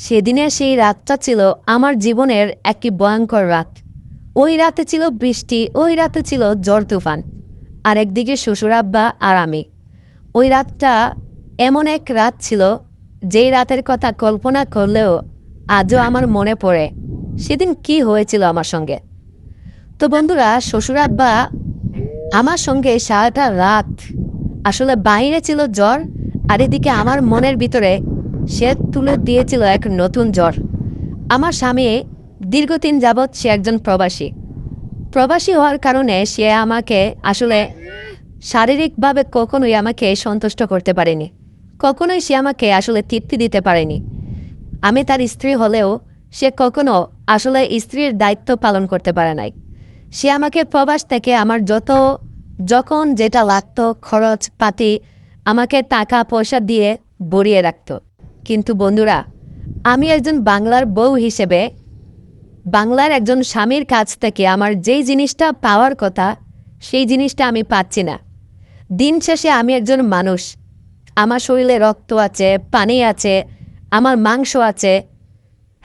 সেদিনের সেই রাতটা ছিল আমার জীবনের একটি ভয়ঙ্কর রাত। ওই রাতে ছিল বৃষ্টি, ওই রাতে ছিল ঝড় তুফান, আর একদিকে শ্বশুর আব্বা আর আমি। ওই রাতটা এমন এক রাত ছিল যেই রাতের কথা কল্পনা করলেও আজও আমার মনে পড়ে সেদিন কি হয়েছিল আমার সঙ্গে। তো বন্ধুরা, শ্বশুর আব্বা আমার সঙ্গে সারাটা রাত আসলে বাইরে ছিল জ্বর, আর এদিকে আমার মনের ভিতরে সে তুলে দিয়েছিল এক নতুন জ্বর। আমার স্বামী দীর্ঘদিন যাবৎ সে একজন প্রবাসী। প্রবাসী হওয়ার কারণে সে আমাকে আসলে শারীরিকভাবে কখনোই আমাকে সন্তুষ্ট করতে পারেনি, কখনোই সে আমাকে আসলে তৃপ্তি দিতে পারেনি। আমি তার স্ত্রী হলেও সে কখনো আসলে স্ত্রীর দায়িত্ব পালন করতে পারে নাই। সে আমাকে প্রবাস থেকে আমার যখন যেটা লাগতো খরচ পাতি আমাকে টাকা পয়সা দিয়ে ভরিয়ে রাখত। কিন্তু বন্ধুরা, আমি একজন বাংলার বউ হিসেবে বাংলার একজন স্বামীর কাছ থেকে আমার যেই জিনিসটা পাওয়ার কথা সেই জিনিসটা আমি পাচ্ছি না। দিন শেষে আমি একজন মানুষ, আমার শরীরে রক্ত আছে, পানি আছে, আমার মাংস আছে,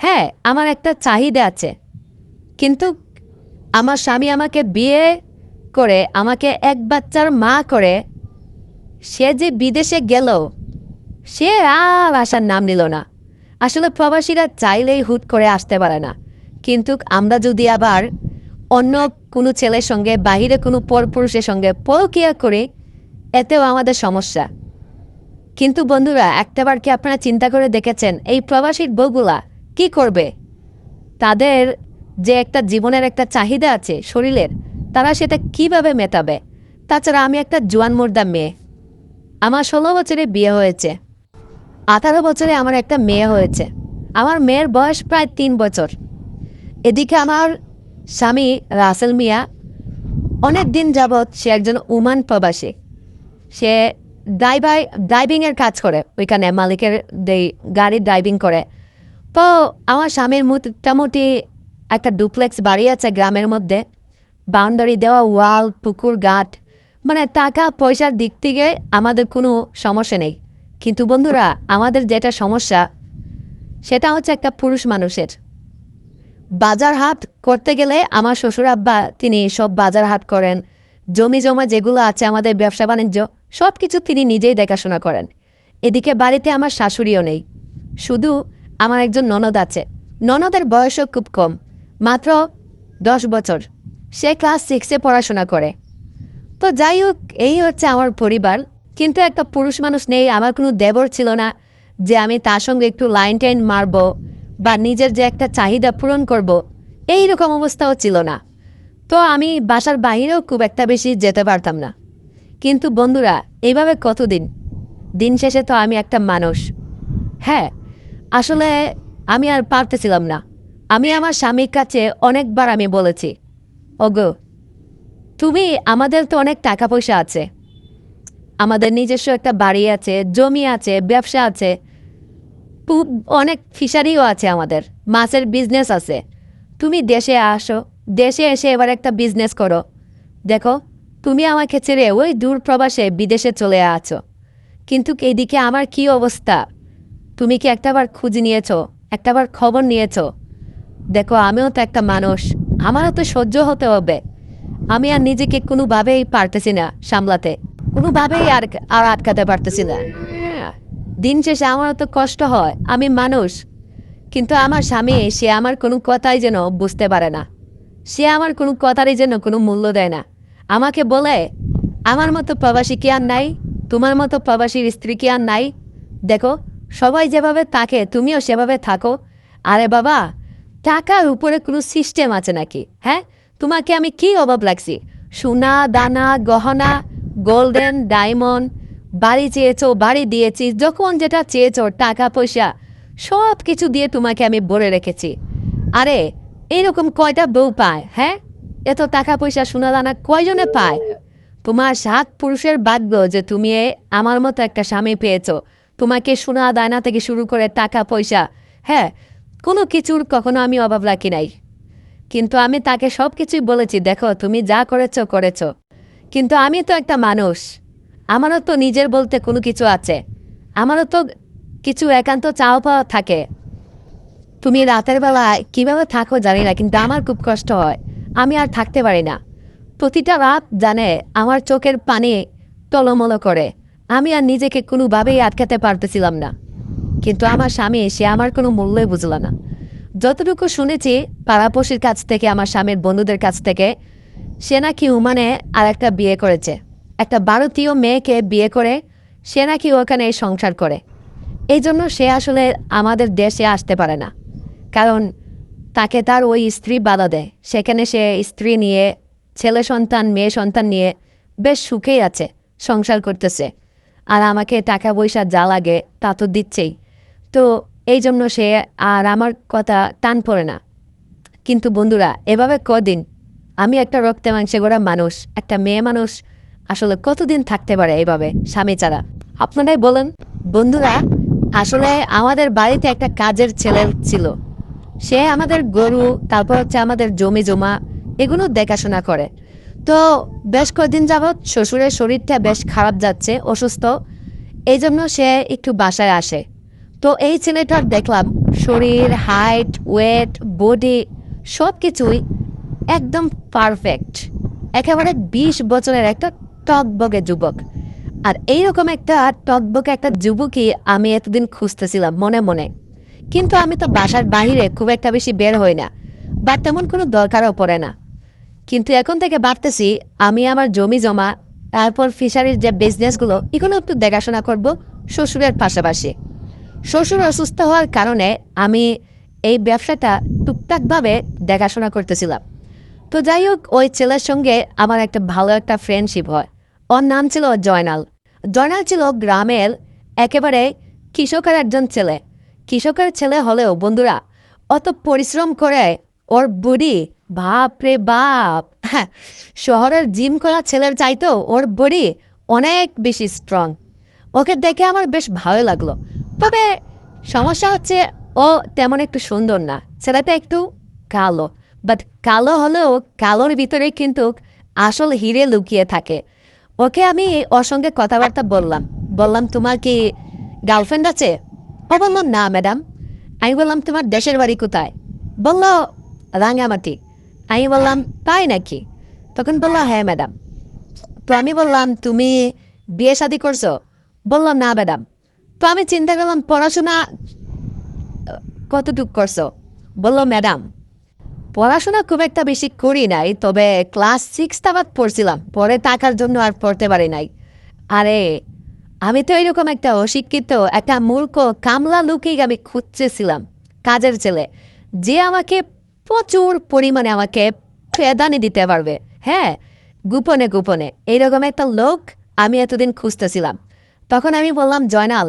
হ্যাঁ, আমার একটা চাহিদা আছে। কিন্তু আমার স্বামী আমাকে বিয়ে করে আমাকে এক বাচ্চার মা করে সে যে বিদেশে গেল, সে আর আসার নাম নিল না। আসলে প্রবাসীরা চাইলেই হুট করে আসতে পারে না, কিন্তু আমরা যদি আবার অন্য কোনো ছেলের সঙ্গে বাহিরে কোনো পরপুরুষের সঙ্গে পরকীয়া করি, এতেও আমাদের সমস্যা। কিন্তু বন্ধুরা, একটাবার কি আপনারা চিন্তা করে দেখেছেন এই প্রবাসীর বউগুলা কি করবে? তাদের যে একটা জীবনের একটা চাহিদা আছে শরীরের, তারা সেটা কিভাবে মেটাবে? তাছাড়া আমি একটা জোয়ান মুর্দা মেয়ে, আমার 16 বছরে বিয়ে হয়েছে, 18 বছরে আমার একটা মেয়ে হয়েছে, আমার মেয়ের বয়স প্রায় 3 বছর। এদিকে আমার স্বামী রাসেল মিয়া অনেক দিন যাবৎ সে একজন ওমান প্রবাসী। সে ড্রাইভিংয়ের কাজ করে, ওইখানে মালিকের গাড়ির ড্রাইভিং করে। তো আমার স্বামীর মোটামুটি একটা ডুপ্লেক্স বাড়ি আছে গ্রামের মধ্যে, বাউন্ডারি দেওয়া ওয়াল, পুকুর ঘাট, মানে টাকা পয়সার দিক থেকে আমাদের কোনো সমস্যা নেই। কিন্তু বন্ধুরা, আমাদের যেটা সমস্যা সেটা হচ্ছে একটা পুরুষ মানুষের। বাজার হাট করতে গেলে আমার শ্বশুর আব্বা তিনি সব বাজার হাট করেন, জমি জমা যেগুলো আছে আমাদের ব্যবসা বাণিজ্য সব কিছু তিনি নিজেই দেখাশোনা করেন। এদিকে বাড়িতে আমার শাশুড়িও নেই, শুধু আমার একজন ননদ আছে। ননদের বয়সও খুব কম, মাত্র 10 বছর। সে ক্লাস 6-এ পড়াশোনা করে। তো যাই হোক, এই হচ্ছে আমার পরিবার। কিন্তু একটা পুরুষ মানুষ নেই, আমার কোনো দেবর ছিল না যে আমি তার সঙ্গে একটু লাইন টাইন মারবো বা নিজের যে একটা চাহিদা পূরণ করব, এই রকম অবস্থাও ছিল না। তো আমি বাসার বাইরেও খুব একটা বেশি যেতে পারতাম না। কিন্তু বন্ধুরা, এইভাবে কতদিন? দিন শেষে তো আমি একটা মানুষ। হ্যাঁ, আসলে আমি আর পারতেছিলাম না। আমি আমার স্বামীর কাছে অনেকবার আমি বলেছি, ওগো তুমি, আমাদের তো অনেক টাকা পয়সা আছে, আমাদের নিজস্ব একটা বাড়ি আছে, জমি আছে, ব্যবসা আছে, অনেক ফিশারিও আছে, আমাদের মাছের বিজনেস আছে। তুমি দেশে আসো, দেশে এসে এবার একটা বিজনেস করো। দেখো, তুমি আমাকে ছেড়ে ওই দূর প্রবাসে বিদেশে চলে আছো, কিন্তু এইদিকে আমার কি অবস্থা? তুমি কি একটাবার খুঁজ নিয়েছো? একটাবার খবর নিয়েছো? দেখো, আমিও তো একটা মানুষ, আমারও তো সহ্য হতে হবে। আমি আর নিজেকে কোনোভাবেই পারতেছি না সামলাতে, কোনোভাবেই আর আটকাতে পারতেছি না। দিন শেষে আমারও তো কষ্ট হয়, আমি মানুষ। কিন্তু আমার স্বামী, সে আমার কোনো কথাই যেন বুঝতে পারে না, সে আমার কোনো কথারই যেন কোনো মূল্য দেয় না। আমাকে বলে, আমার মতো প্রবাসী কি আর নাই? তোমার মতো প্রবাসীর স্ত্রী কি আর নাই? দেখো, সবাই যেভাবে থাকে তুমিও সেভাবে থাকো। আরে বাবা, টাকার উপরে কোনো সিস্টেম আছে নাকি? হ্যাঁ, তোমাকে আমি কি অভাব লাগছি? সোনা দানা গহনা, গোল্ডেন ডায়মন্ড, বাড়ি চেয়েছো, বাড়ি দিয়েছি, যখন যেটা চেয়েছো টাকা পয়সা সব কিছু দিয়ে তোমাকে আমি ভরে রেখেছি। আরে এইরকম কয়টা বউ পায়? হ্যাঁ, এত টাকা পয়সা সোনা দানা কয়জনে পায়? তোমার 7 পুরুষের ভাগ্য যে তুমি আমার মতো একটা স্বামী পেয়েছো। তোমাকে সোনা দানা থেকে শুরু করে টাকা পয়সা, হ্যাঁ, কোনো কিছুর কখনো আমি অভাব রাখি নাই। কিন্তু আমি তাকে সব কিছুই বলেছি, দেখো তুমি যা করেছো করেছো, কিন্তু আমি তো একটা মানুষ, আমারও তো নিজের বলতে কোনো কিছু আছে, আমারও তো কিছু একান্ত চাওয়া পাওয়া থাকে। তুমি রাতের বেলা কিভাবে থাকো জানি না, কিন্তু আমার খুব কষ্ট হয়, আমি আর থাকতে পারি না। প্রতিটা রাত জানে আমার চোখের পানি টলমলো করে, আমি আর নিজেকে কোনোভাবেই আটকাতে পারতেছিলাম না। কিন্তু আমার স্বামী সে আমার কোনো মূল্যই বুঝল না। যতটুকু শুনেছি পাড়াপড়শির কাছ থেকে, আমার স্বামীর বন্ধুদের কাছ থেকে, সে নাকি ওমানে আর একটা বিয়ে করেছে, একটা ভারতীয় মেয়েকে বিয়ে করে সে নাকি ওখানে সংসার করে। এই জন্য সে আসলে আমাদের দেশে আসতে পারে না, কারণ তাকে তার ওই স্ত্রী বাধা দেয়। সেখানে সে স্ত্রী নিয়ে, ছেলে সন্তান মেয়ে সন্তান নিয়ে বেশ সুখেই আছে, সংসার করতেছে। আর আমাকে টাকা পয়সা যা লাগে তা তো দিচ্ছেই। তো এই জন্য সে আর আমার কথা টান পড়ে না। কিন্তু বন্ধুরা, এভাবে কদিন, আমি একটা রক্তে মাংসে গড়া মানুষ, একটা মেয়ে মানুষ আসলে কতদিন থাকতে পারে এইভাবে স্বামী ছাড়া? আপনারাই বলেন। বন্ধুরা, আসলে আমাদের বাড়িতে একটা কাজের ছেলে ছিল। সে আমাদের গরু, তারপর হচ্ছে আমাদের জমি জমা, এগুলো দেখাশোনা করে। তো বেশ কয়েকদিন যাবৎ শ্বশুরের শরীরটা বেশ খারাপ যাচ্ছে, অসুস্থ। এই জন্য সে একটু বাসায় আসে। তো এই ছেলেটার দেখলাম শরীর, হাইট, ওয়েট, বডি সব কিছুই একদম পারফেক্ট। একেবারে 20 বছরের একটা টকবগে যুবক। আর এইরকম একটা টকবগে একটা যুবকই আমি এতদিন খুঁজতেছিলাম মনে মনে। কিন্তু আমি তো বাসার বাহিরে খুব একটা বেশি বের হই না, বা তেমন কোনো দরকারও পড়ে না। কিন্তু এখন থেকে ভাবতেছি আমি আমার জমি জমা, তারপর ফিশারির যে বিজনেসগুলো, এগুলো একটু দেখাশোনা করব শ্বশুরের পাশাপাশি। শ্বশুর অসুস্থ হওয়ার কারণে আমি এই ব্যবসাটা টুকটাকভাবে দেখাশোনা করতেছিলাম। তো যাই হোক, ওই ছেলের সঙ্গে আমার একটা ভালো একটা ফ্রেন্ডশিপ হয়। ওর নাম ছিল জয়নাল। জয়নাল ছিল গ্রামের একেবারে কৃষকের একজন ছেলে। কৃষকের ছেলে হলেও বন্ধুরা, অত পরিশ্রম করে ওর বডি, বাপ রে বাপ, হ্যাঁ, শহরের জিম করা ছেলের চাইতেও ওর বডি অনেক বেশি স্ট্রং। ওকে দেখে আমার বেশ ভালো লাগলো। তবে সমস্যা হচ্ছে ও তেমন একটু সুন্দর না, ছেলেটা একটু কালো। বাট কালো হলেও কালোর ভিতরে কিন্তু আসল হিরে লুকিয়ে থাকে। ওকে আমি ওর সঙ্গে কথাবার্তা বললাম তোমার কি গার্লফ্রেন্ড আছে? ও বলল না ম্যাডাম। আমি বললাম তোমার দেশের বাড়ি কোথায়? বলল রাঙামাটি। আমি বললাম তাই নাকি? তখন বলল হ্যাঁ ম্যাডাম। তো আমি বললাম তুমি বিয়ে শাদী করছো? বললাম না ম্যাডাম। তো আমি চিন্তা করলাম পড়াশোনা কতটুকু করছো? বলল ম্যাডাম পড়াশোনা খুব একটা বেশি করি নাই, তবে ক্লাস 6 তাবাদ পড়ছিলাম, পরে টাকার জন্য আর পড়তে পারি নাই। আরে আমি তো এরকম একটা অশিক্ষিত, একটা মূর্খ কামলা লুকেই আমি খুঁজতেছিলাম, কাজের ছেলে, যে আমাকে প্রচুর পরিমাণে আমাকে ফেদানি দিতে পারবে। হ্যাঁ, গোপনে গোপনে এইরকম একটা লোক আমি এতদিন খুঁজতেছিলাম। তখন আমি বললাম জয়নাল,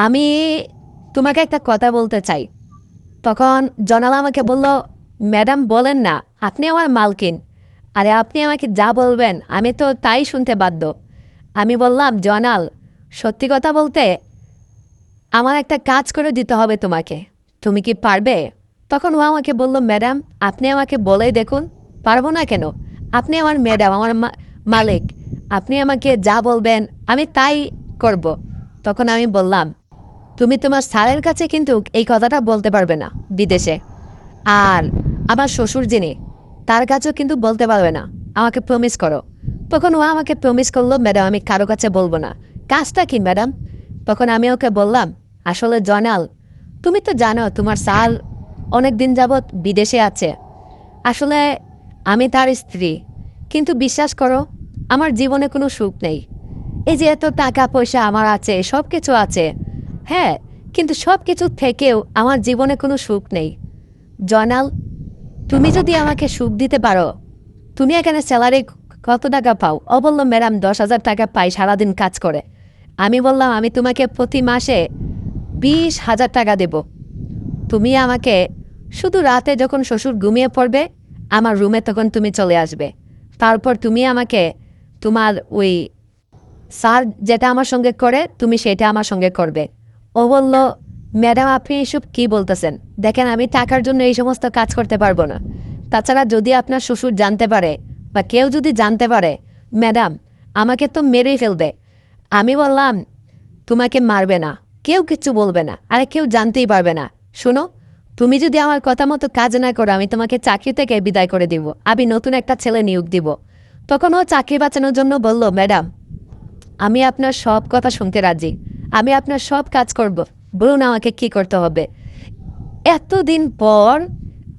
আমি তোমাকে একটা কথা বলতে চাই। তখন জয়নাল আমাকে বলল ম্যাডাম বলেন না, আপনি আমার মালকিন। আরে আপনি আমাকে যা বলবেন আমি তো তাই শুনতে বাধ্য। আমি বললাম জয়নাল, সত্যি কথা বলতে আমার একটা কাজ করে দিতে হবে তোমাকে, তুমি কি পারবে? তখন ও আমাকে বলল ম্যাডাম আপনি আমাকে বলেই দেখুন, পারবো না কেন? আপনি আমার ম্যাডাম, আমার মালিক, আপনি আমাকে যা বলবেন আমি তাই করব। তখন আমি বললাম তুমি তোমার স্যারের কাছে কিন্তু এই কথাটা বলতে পারবে না বিদেশে, আর আমার শ্বশুর যিনি তার কাছেও কিন্তু বলতে পারবে না, আমাকে প্রমিস করো। তখন ও আমাকে প্রমিস করলো ম্যাডাম আমি কারো কাছে বলবো না। কাজটা কি ম্যাডাম? তখন আমি ওকে বললাম আসলে জয়নাল, তুমি তো জানো তোমার স্যার অনেক দিন যাবৎ বিদেশে আছে। আসলে আমি তার স্ত্রী, কিন্তু বিশ্বাস করো আমার জীবনে কোনো সুখ নেই। এই যে এত টাকা পয়সা আমার আছে, সব কিছু আছে, হ্যাঁ, কিন্তু সব কিছু থেকেও আমার জীবনে কোনো সুখ নেই। জয়নাল, তুমি যদি আমাকে সুখ দিতে পারো, তুমি এখানে স্যালারি কত টাকা পাও? ও বলল ম্যাডাম 10,000 টাকা পাই সারাদিন কাজ করে। আমি বললাম আমি তোমাকে প্রতি মাসে 20,000 টাকা দেব। তুমি আমাকে শুধু রাতে যখন শ্বশুর ঘুমিয়ে পড়বে আমার রুমে তখন তুমি চলে আসবে, তারপর তুমি আমাকে তোমার ওই স্যার যেটা আমার সঙ্গে করে তুমি সেটা আমার সঙ্গে করবে। ও বলল ম্যাডাম আপনি এসব কী বলতেছেন? দেখেন আমি টাকার জন্য এই সমস্ত কাজ করতে পারবো না। তাছাড়া যদি আপনার শ্বশুর জানতে পারে বা কেউ যদি জানতে পারে ম্যাডাম আমাকে তো মেরেই ফেলবে। আমি বললাম তোমাকে মারবে না, কেউ কিচ্ছু বলবে না, আরে কেউ জানতেই পারবে না, শোনো, তুমি যদি আমার কথা মতো কাজ না করো আমি তোমাকে চাকরি থেকে বিদায় করে দিব, আমি নতুন একটা ছেলে নিয়োগ দিব। তখন ও চাকরি বাঁচানোর জন্য বলল, ম্যাডাম আমি আপনার সব কথা শুনতে রাজি, আমি আপনার সব কাজ করব, বলুন আমাকে কি করতে হবে। এতদিন পর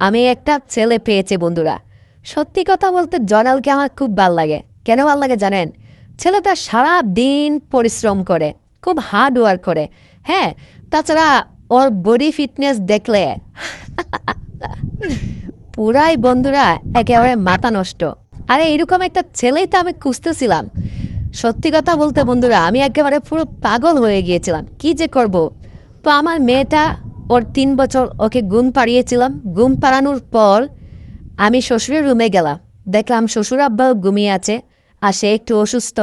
আমি একটা ছেলে পেয়েছি বন্ধুরা। সত্যি কথা বলতে জয়নালকে আমার খুব ভাল লাগে। কেন ভাল লাগে জানেন? ছেলেটা সারা দিন পরিশ্রম করে, খুব হার্ড ওয়ার্ক করে। হ্যাঁ, তাছাড়া ওর বডি ফিটনেস দেখলে পুরাই বন্ধুরা একেবারে মাথা নষ্ট। আরে এরকম একটা ছেলেই তো আমি খুঁজতেছিলাম। সত্যি কথা বলতে বন্ধুরা আমি একেবারে পুরো পাগল হয়ে গিয়েছিলাম, কি যে করব। তো আমার মেয়েটা, ওর 3 বছর, ওকে ঘুম পাড়িয়েছিলাম। ঘুম পাড়ানোর পর আমি শ্বশুরের রুমে গেলাম, দেখলাম শ্বশুর আব্বাও ঘুমিয়ে আছে আর সে একটু অসুস্থ।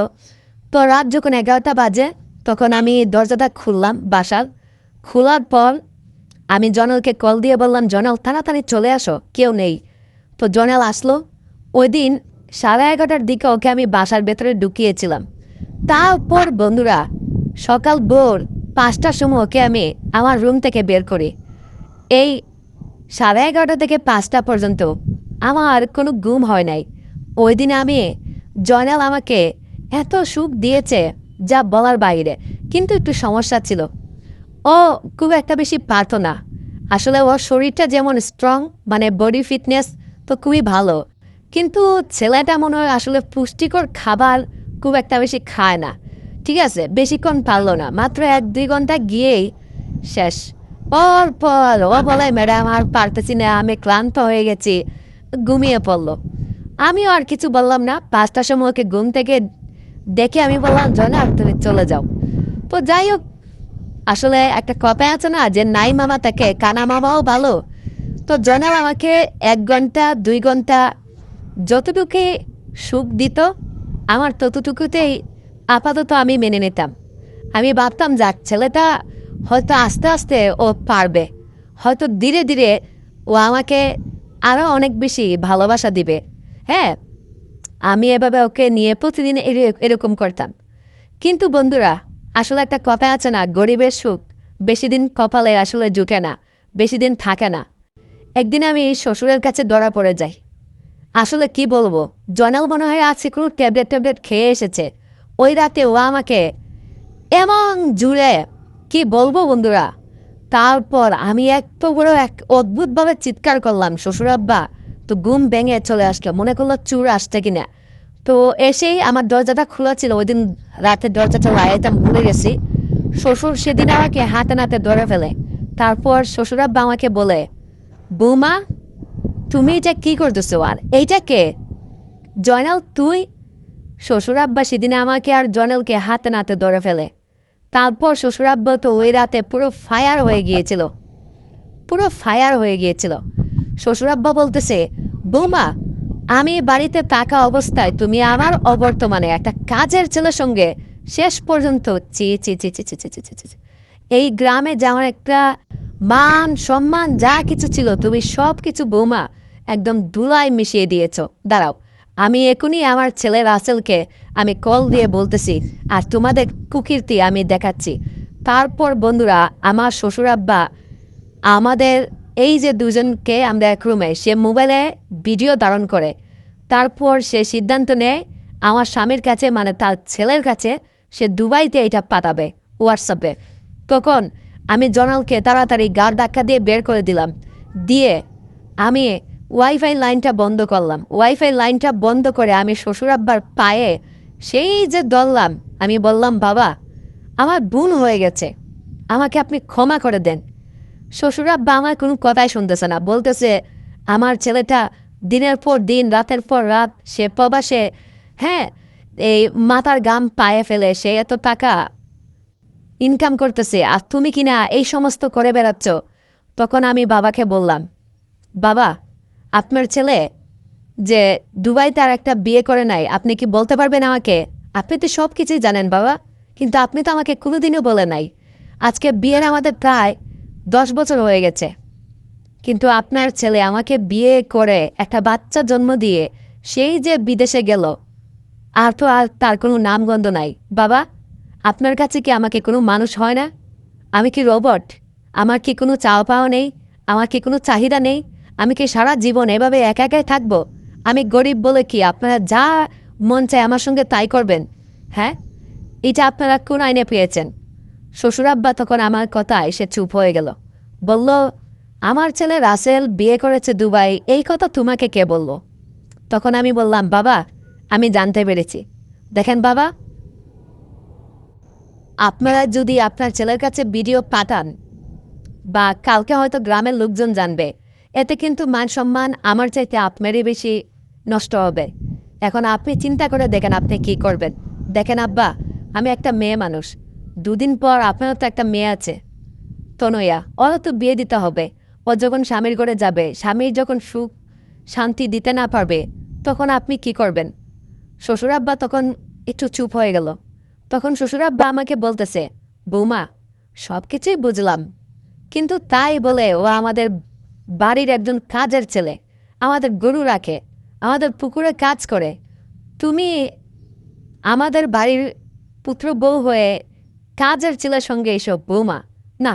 তো রাত যখন 11টা বাজে তখন আমি দরজাটা খুললাম বাসার। খোলার পর আমি জয়নালকে কল দিয়ে বললাম, জয়নাল তাড়াতাড়ি চলে আসো, কেউ নেই। তো জয়নাল আসলো। ওই দিন 11:30টার দিকে ওকে আমি বাসার ভেতরে ঢুকিয়েছিলাম। তারপর বন্ধুরা সকাল ভোর 5টার সময় ওকে আমি আমার রুম থেকে বের করি। এই 11:30 থেকে 5টা পর্যন্ত আমার কোনো ঘুম হয় নাই। ওই দিন আমি, জয়নাল আমাকে এত সুখ দিয়েছে যা বলার বাইরে। কিন্তু একটু সমস্যা ছিল, ও খুব একটা বেশি পারত না। আসলে ওর শরীরটা যেমন স্ট্রং, মানে বডি ফিটনেস তো খুবই ভালো, কিন্তু ছেলেটা মনে হয় আসলে পুষ্টিকর খাবার খুব একটা বেশি খায় না। ঠিক আছে, বেশিক্ষণ পারলো না, মাত্র 1-2 ঘন্টা গিয়েই শেষ। পর পর ও বলে, ম্যাডাম আর পারতেছি না, আমি ক্লান্ত হয়ে গেছি, ঘুমিয়ে পড়লো। আমিও আর কিছু বললাম না। 5টার সময় ওকে ঘুম থেকে দেখে আমি বললাম, জয়নাল তুমি চলে যাও। তো যাই হোক, আসলে একটা কথাই আছে না যে নাই মামা তাকে কানা মামাও ভালো। তো জয়নাল আমাকে 1 ঘন্টা 2 ঘন্টা যতটুকু সুখ দিত আমার ততটুকুতেই আপাতত আমি মেনে নিতাম। আমি ভাবতাম যাক ছেলেটা হয়তো আস্তে আস্তে ও পারবে, হয়তো ধীরে ধীরে ও আমাকে আরও অনেক বেশি ভালোবাসা দিবে। হ্যাঁ, আমি এভাবে ওকে নিয়ে প্রতিদিন এরকম করতাম। কিন্তু বন্ধুরা আসলে একটা কথা আছে না, গরিবের সুখ বেশি দিন কপালে আসলে জুটে না, বেশি দিন থাকে না। একদিন আমি শ্বশুরের কাছে ধরা পড়ে যাই। আসলে কি বলবো, জয়নাল মনে হয় আজকে কোনো ট্যাবলেট খেয়ে এসেছে। ওই রাতে ও আমাকে এমন জুড়ে, কি বলবো বন্ধুরা। তারপর আমি এত বড় এক অদ্ভুতভাবে চিৎকার করলাম, শ্বশুর আব্বা তো ঘুম ভেঙে চলে আসলো, মনে করলো চুর আসছে কিনা। তো এসেই আমার দরজাটা খোলা ছিল। ওই দিন রাতের দরজাটা লাগাইতাম ভুলে গেছি। শ্বশুর সেদিন আমাকে হাতে নাতে ধরে ফেলে। তারপর শ্বশুর আব্বা আমাকে বলে, বৌমা তুমি এটা কি করতেছো, আর এইটা কে? জয়নাল তুই? শ্বশুর আব্বা সেদিনে আমাকে আর জয়নালকে হাতে নাতে ধরে ফেলে। তারপর শ্বশুর আব্বা তো ওই রাতে পুরো ফায়ার হয়ে গিয়েছিল, পুরো ফায়ার হয়ে গিয়েছিল। শ্বশুর আব্বা বলতেছে, বৌমা আমি বাড়িতে থাকা অবস্থায় তুমি আমার অবর্তমানে একটা কাজের ছেলের সঙ্গে শেষ পর্যন্ত চি চি চি চি চি চি চি চি চি। এই গ্রামে যেমন একটা মান সম্মান যা কিছু ছিল তুমি সব কিছু বৌমা একদম ধুলায় মিশিয়ে দিয়েছ। দাঁড়াও, আমি এখনই আমার ছেলে রাসেলকে আমি কল দিয়ে বলতেছি আর তোমাদের কুকীর্তি আমি দেখাচ্ছি। তারপর বন্ধুরা আমার শ্বশুর আব্বা আমাদের এই যে দুজনকে আমরা এক রুমে, সে মোবাইলে ভিডিও ধারণ করে। তারপর সে সিদ্ধান্ত নেয় আমার স্বামীর কাছে, মানে তার ছেলের কাছে, সে দুবাইতে এটা পাঠাবে হোয়াটসঅ্যাপে। তখন আমি জয়নালকে তাড়াতাড়ি গাড় ধাক্কা দিয়ে বের করে দিলাম। দিয়ে আমি ওয়াইফাই লাইনটা বন্ধ করলাম। ওয়াইফাই লাইনটা বন্ধ করে আমি শ্বশুর আব্বার পায়ে সেই যে ধরলাম, আমি বললাম, বাবা আমার ভুল হয়ে গেছে, আমাকে আপনি ক্ষমা করে দেন। শ্বশুর আব্বা আমার কোনো কথাই শুনতেছে না, বলতেছে আমার ছেলেটা দিনের পর দিন রাতের পর রাত সে প্রবাসে, হ্যাঁ, এই মাথার গাম পায়ে ফেলে সে এত টাকা ইনকাম করতেছে, আর তুমি কিনা এই সমস্ত করে বেড়াচ্ছ। তখন আমি বাবাকে বললাম, বাবা আপনার ছেলে যে দুবাইতে আর একটা বিয়ে করে নাই, আপনি কি বলতে পারবেন আমাকে? আপনি তো সব কিছুই জানেন বাবা, কিন্তু আপনি তো আমাকে কোনোদিনও বলে নাই। আজকে বিয়ের আমাদের প্রায় 10 বছর হয়ে গেছে, কিন্তু আপনার ছেলে আমাকে বিয়ে করে একটা বাচ্চা জন্ম দিয়ে সেই যে বিদেশে গেল, আর তো আর তার কোনো নামগন্ধ নাই। বাবা আপনার কাছে কি আমাকে কোনো মানুষ হয় না? আমি কি রোবট? আমার কি কোনো চাওয়া পাওয়া নেই? আমার কি কোনো চাহিদা নেই? আমি কি সারা জীবন এভাবে একা একাই থাকবো? আমি গরিব বলে কি আপনারা যা মন চায় আমার সঙ্গে তাই করবেন? হ্যাঁ, এটা আপনারা কোন আইনে পেয়েছেন? শ্বশুরাব্বা তখন আমার কথায় সে চুপ হয়ে গেল। বলল, আমার ছেলে রাসেল বিয়ে করেছে দুবাই, এই কথা তোমাকে কে বলল? তখন আমি বললাম, বাবা, আমি জানতে পেরেছি। দেখেন বাবা, আপনারা যদি আপনার ছেলের কাছে ভিডিও পাঠান বা কালকে হয়তো গ্রামের লোকজন জানবে, এতে কিন্তু মান সম্মান আমার চাইতে আপনারই বেশি নষ্ট হবে। এখন আপনি চিন্তা করে দেখেন আপনি কি করবেন। দেখেন আব্বা, আমি একটা মেয়ে মানুষ, দুদিন পর আপনারও তো একটা মেয়ে আছে, তনয়া, ওরা তো বিয়ে দিতে হবে। ও যখন স্বামীর ঘরে যাবে, স্বামীর যখন সুখ শান্তি দিতে না পারবে, তখন আপনি কি করবেন? শ্বশুরাব্বা তখন একটু চুপ হয়ে গেল। তখন শ্বশুরাব্বা আমাকে বলতেছে, বৌমা, সব কিছুই বুঝলাম, কিন্তু তাই বলে ও আমাদের বাড়ির একজন কাজের ছেলে, আমাদের গরু রাখে, আমাদের পুকুরে কাজ করে। তুমি আমাদের বাড়ির পুত্র বউ হয়ে কাজের ছেলের সঙ্গে এসব? বৌমা, না,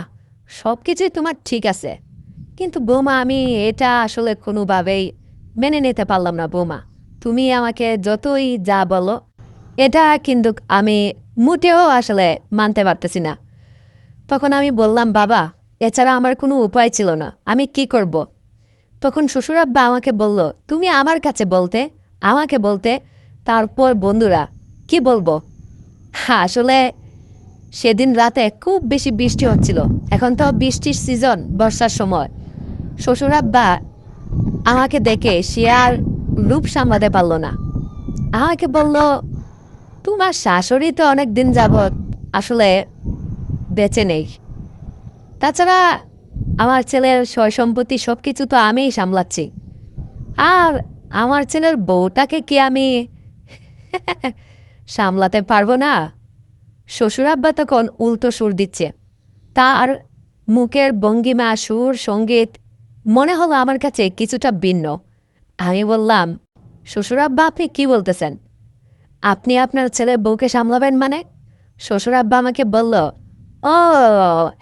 সব কিছুই তোমার ঠিক আছে, কিন্তু বৌমা আমি এটা আসলে কোনোভাবেই মেনে নিতে পারলাম না। বৌমা, তুমি আমাকে যতই যা বলো, এটা কিন্তু আমি মোটেও আসলে মানতে পারতেছি না। তখন আমি বললাম, বাবা, এছাড়া আমার কোনো উপায় ছিল না, আমি কি করব? তখন শ্বশুরাব্বা আমাকে বলল, তুমি আমার কাছে বলতে, আমাকে বলতে, তারপর বন্ধুরা কি বলবো? হ্যাঁ, আসলে সেদিন রাতে খুব বেশি বৃষ্টি হচ্ছিল। এখন তো বৃষ্টির সিজন, বর্ষার সময়। শ্বশুরাব্বা আমাকে দেখে সে আর রূপ সামলাতে পারল না। আমাকে বলল, তোমার শাশুড়ি তো অনেক দিন যাবৎ আসলে বেঁচে নেই। তাছাড়া আমার ছেলের সয় সম্পত্তি সব কিছু তো আমিই সামলাচ্ছি, আর আমার ছেলের বউটাকে কি আমি সামলাতে পারবো না? শ্বশুরাব্বা তখন উল্টো সুর দিচ্ছে। তার মুখের ভঙ্গিমা, সুর, সঙ্গীত মনে হলো আমার কাছে কিছুটা ভিন্ন। আমি বললাম, শ্বশুরাব্বা, আপনি কি বলতেছেন? আপনি আপনার ছেলের বউকে সামলাবেন মানে? শ্বশুরাব্বা আমাকে বলল, ও,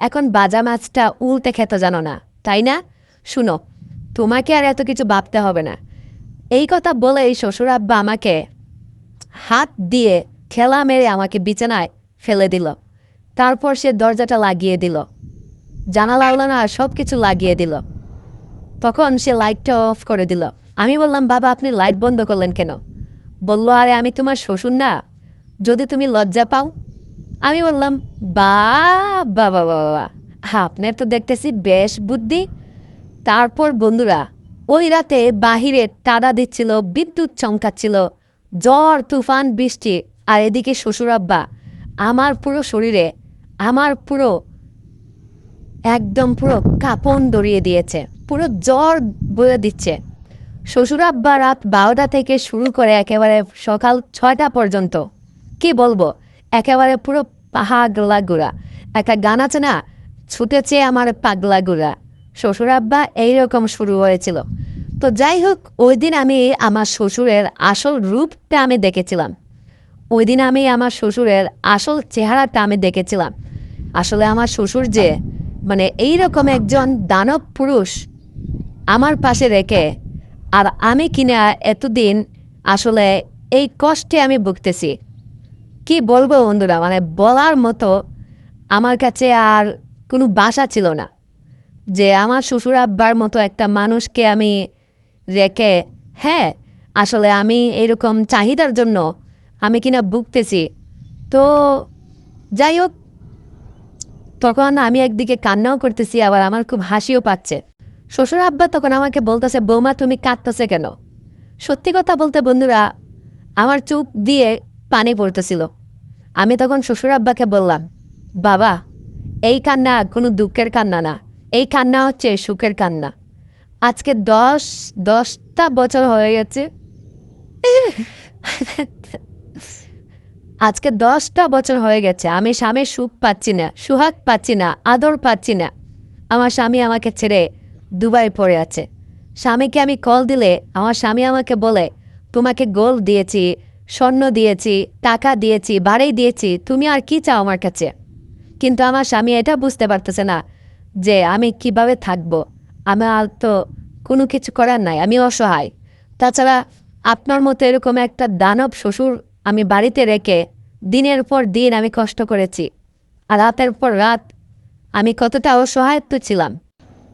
এখন বাজা মাছটা উল্টে খেতে জানো না, তাই না? শুনো, তোমাকে আর এত কিছু ভাবতে হবে না। এই কথা বলেই শ্বশুরাব্বা আমাকে হাত দিয়ে খেলা মেরে আমাকে বিছানায় ফেলে দিল। তারপর সে দরজাটা লাগিয়ে দিল, জানালা না সব কিছু লাগিয়ে দিল। তখন সে লাইটটা অফ করে দিল। আমি বললাম, বাবা, আপনি লাইট বন্ধ করলেন কেন? বলল, আরে আমি তোমার শ্বশুর না, যদি তুমি লজ্জা পাও। আমি বললাম, বাবা বাবা বাবা, আপনার তো দেখতেছি বেশ বুদ্ধি। তারপর বন্ধুরা, ওই রাতে বাহিরে তাড়া দিচ্ছিল, বিদ্যুৎ চমকাচ্ছিল, ঝড় তুফান বৃষ্টি, আর এদিকে শ্বশুরাব্বা আমার পুরো শরীরে, আমার পুরো একদম পুরো কাঁপন ধরিয়ে দিয়েছে, পুরো জ্বর বয়ে দিচ্ছে। শ্বশুরাব্বা রাত 12টা থেকে শুরু করে একেবারে সকাল 6টা পর্যন্ত, কি বলবো, একেবারে পুরো পাগলা গুড়া। একটা গান আছে না, ছুটেছে আমার পাগলা গুড়া, শ্বশুরাব্বা এইরকম শুরু হয়েছিল। তো যাই হোক, ওই দিন আমি আমার শ্বশুরের আসল রূপটা আমি দেখেছিলাম। ওই দিন আমি আমার শ্বশুরের আসল চেহারাটা আমি দেখেছিলাম। আসলে আমার শ্বশুর যে মানে এইরকম একজন দানব পুরুষ আমার পাশে রেখে, আর আমি কিনা এতদিন আসলে এই কষ্টে আমি ভুগতেছি। কি বলবো বন্ধুরা, মানে বলার মতো আমার কাছে আর কোনো ভাষা ছিল না যে আমার শ্বশুর আব্বার মতো একটা মানুষকে আমি রেখে, হ্যাঁ, আসলে আমি এরকম চাহিদার জন্য আমি কিনা ভুগতেছি। তো যাই হোক, তখন আমি একদিকে কান্নাও করতেছি, আবার আমার খুব হাসিও পাচ্ছে। শ্বশুর আব্বা তখন আমাকে বলতেছে, বৌমা, তুমি কাঁদতেছে কেন? সত্যি কথা বলতে বন্ধুরা, আমার চোখ দিয়ে পানি পড়তেছিল। আমি তখন শ্বশুর আব্বাকে বললাম, বাবা, এই কান্না কোনো দুঃখের কান্না না, এই কান্না হচ্ছে সুখের কান্না। আজকে 10টা বছর হয়ে গেছে, আজকে 10টা বছর হয়ে গেছে আমি স্বামীর সুখ পাচ্ছি না, সুহাগ পাচ্ছি না, আদর পাচ্ছি না। আমার স্বামী আমাকে ছেড়ে দুবাই পড়ে আছে। স্বামীকে আমি কল দিলে আমার স্বামী আমাকে বলে, তোমাকে গোল্ড দিয়েছি, স্বর্ণ দিয়েছি, টাকা দিয়েছি, বাড়ি দিয়েছি, তুমি আর কি চাও আমার কাছে? কিন্তু আমার স্বামী এটা বুঝতে পারতেছে না যে আমি কিভাবে থাকবো, আমার তো কোনো কিছু করার নাই, আমি অসহায়। তাছাড়া আপনার মতো এরকম একটা দানব শ্বশুর আমি বাড়িতে রেখে দিনের পর দিন আমি কষ্ট করেছি, আর রাতের পর রাত আমি কতটা অসহায়ত্ব ছিলাম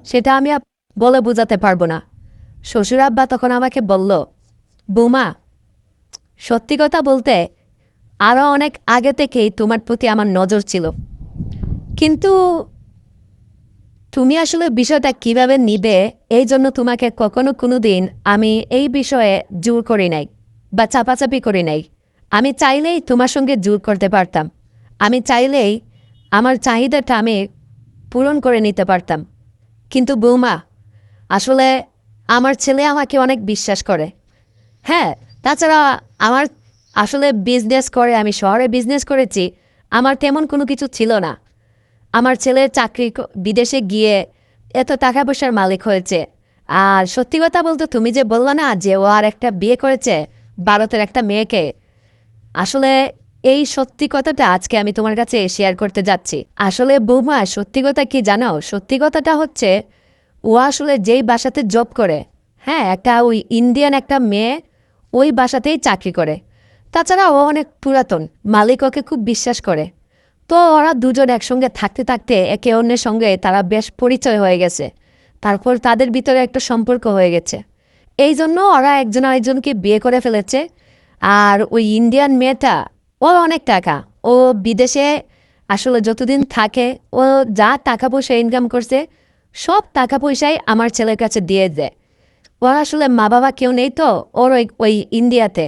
সেটা আমি বলে বোঝাতে পারবো না। শ্বশুর আব্বা তখন আমাকে বলল, বৌমা, সত্যি কথা বলতে আরও অনেক আগে থেকেই তোমার প্রতি আমার নজর ছিল, কিন্তু তুমি আসলে বিষয়টা কিভাবে নিবে এই জন্য তোমাকে কখনো কোনো দিন আমি এই বিষয়ে জোর করি নাই বা চাপাচাপি করি নাই। আমি চাইলেই তোমার সঙ্গে জোর করতে পারতাম, আমি চাইলেই আমার চাহিদাটা আমি পূরণ করে নিতে পারতাম। কিন্তু বৌমা, আসলে আমার ছেলে আমাকে অনেক বিশ্বাস করে। হ্যাঁ, তাছাড়া আমার আসলে বিজনেস করে, আমি শহরে বিজনেস করেছি, আমার তেমন কোনো কিছু ছিল না। আমার ছেলে চাকরি বিদেশে গিয়ে এত টাকা পয়সার মালিক হয়েছে। আর সত্যি কথা বলতে তুমি যে বললা না যে ও আর একটা বিয়ে করেছে ভারতের একটা মেয়েকে, আসলে এই সত্যি কথাটা আজকে আমি তোমার কাছে শেয়ার করতে যাচ্ছি। আসলে বৌমা, সত্যি কথা কি জানো? সত্যি কথাটা হচ্ছে ও আসলে যেই বাসাতে জব করে, হ্যাঁ, একটা ওই ইন্ডিয়ান একটা মেয়ে ওই বাসাতেই চাকরি করে। তাছাড়া ও অনেক পুরাতন, মালিক ওকে খুব বিশ্বাস করে। তো ওরা দুজন একসঙ্গে থাকতে থাকতে একে অন্যের সঙ্গে তারা বেশ পরিচয় হয়ে গেছে, তারপর তাদের ভিতরে একটা সম্পর্ক হয়ে গেছে। এই জন্য ওরা একজন আরেকজনকে বিয়ে করে ফেলেছে। আর ওই ইন্ডিয়ান মেয়েটা, ওর অনেক টাকা, ও বিদেশে আসলে যতদিন থাকে ও যা টাকা পয়সা ইনকাম করছে সব টাকা পয়সাই আমার ছেলের কাছে দিয়ে দেয়। ওর আসলে মা বাবা কেউ নেই তো ওর ওই ইন্ডিয়াতে,